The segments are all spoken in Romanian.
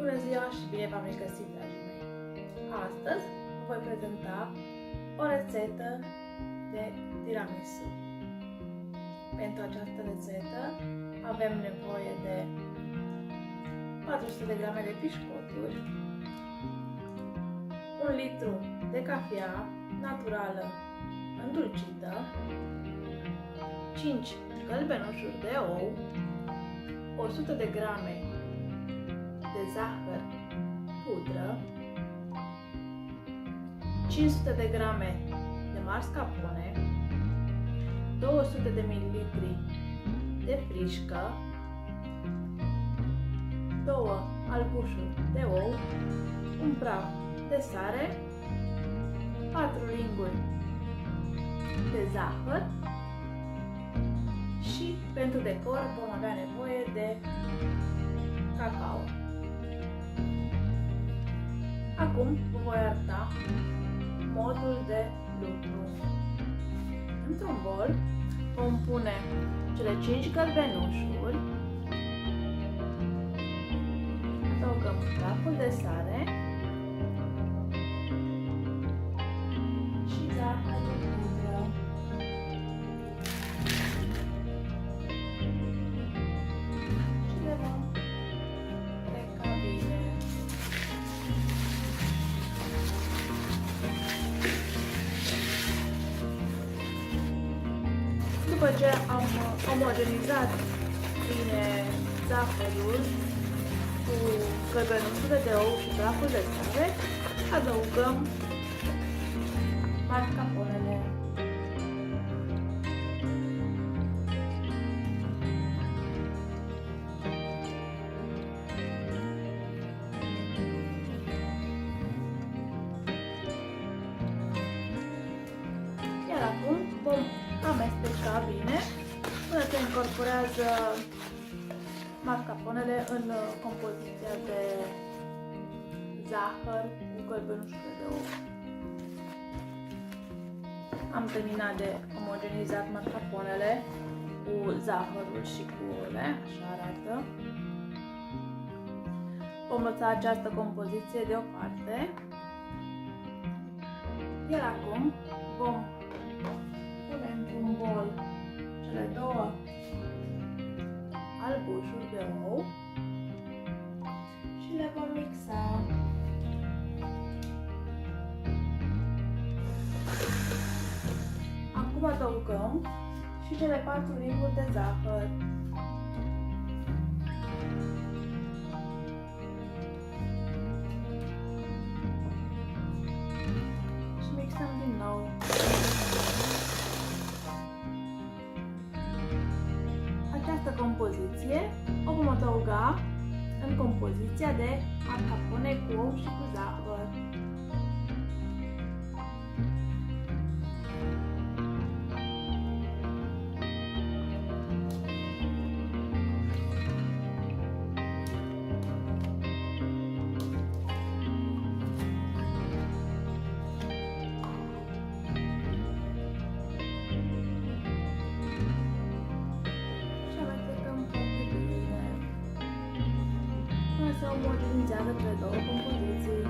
Bună ziua și bine v-am regăsit, dragii mei! Astăzi vă voi prezenta o rețetă de tiramisu. Pentru această rețetă avem nevoie de 400 de grame de pișcoturi, 1 litru de cafea naturală îndulcită, 5 gălbenușuri de ou, 100 de grame de zahăr pudră, 500 de grame de mascarpone, 200 de ml de frișcă, 2 albușuri de ou, un praf de sare, 4 linguri de zahăr și pentru decor vom avea nevoie de cacao. Acum vă voi arăta modul de lucru. Într-un bol vom pune cele 5 gălbenușuri, adăugăm praful de sare și zahărul pudră. Și le vom pleca bine. După ce am omogenizat bine zahărul cu gălbenușurile de ou și praful de sare, adăugăm mascarponele. Iar acum vom amesteca bine până se incorporează mascarponele în compoziția de zahăr cu gălbenușurile de ou. Am terminat de omogenizat mascarponele cu zahărul și cu ouăle, așa arată. Vom lăsa această compoziție deoparte. Iar acum vom pune într-un bol cele 2 albușuri de ou și le vom mixa. Acum adăugăm și cele 4 linguri de zahăr. Și mixăm din nou. Această compoziție o vom adăuga în compoziția de mascarpone cu ou și cu zahăr. Se omogenizează cele 2 compoziții.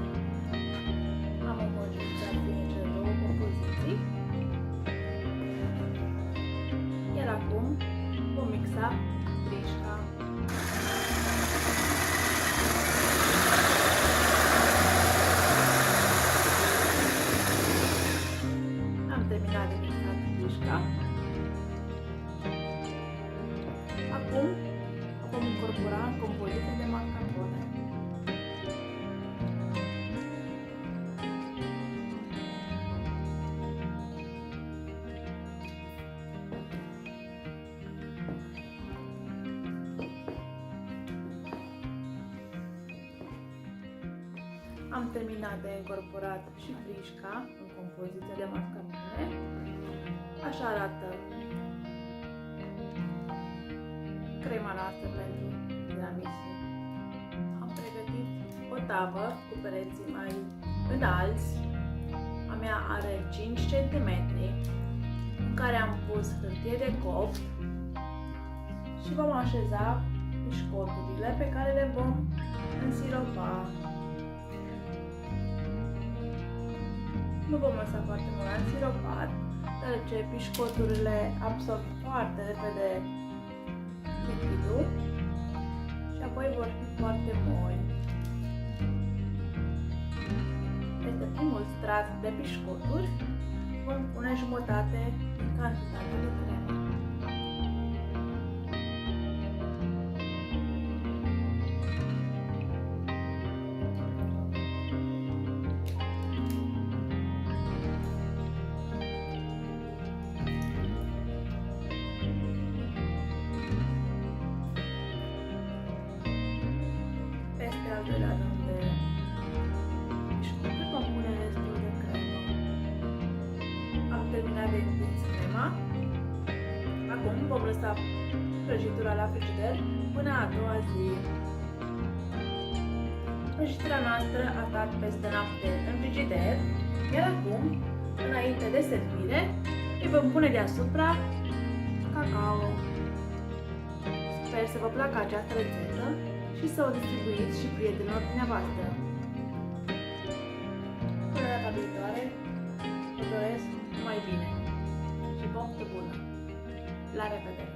Am omogenizat bine cele 2 compoziții. Iar acum vom mixa frișca. Am terminat de mixat frișca. Acum vom incorpora în compoziția de mascarpone. Am terminat de incorporat și frișca în compoziția de mascarpone. Așa arată crema noastră pentru tiramisu. Am pregătit o tavă cu pereții mai înalți. A mea are 5 cm, în care am pus hârtie de copt și vom așeza pișcoturile pe care le vom însiropa. Nu vom lăsa foarte mult la însiropat, deoarece pișcoturile absorb foarte repede lichidul și apoi vor fi foarte moli. Este primul strat de pișcoturi. Vom pune jumătate din cantitatea de cremă. Peste al doilea rând de pișcoturi vom pune restul de cremă. Am terminat de întins crema. Acum vom lăsa prăjitura la frigider până a doua zi. Prăjitura noastră a stat peste noapte în frigider, iar acum, înainte de servire, îi vom pune deasupra cacao. Sper să vă placă această rețetă și să o distribuiți și prietenilor dumneavoastră. Până data viitoare, vă doresc numai bine și poftă bună! La revedere!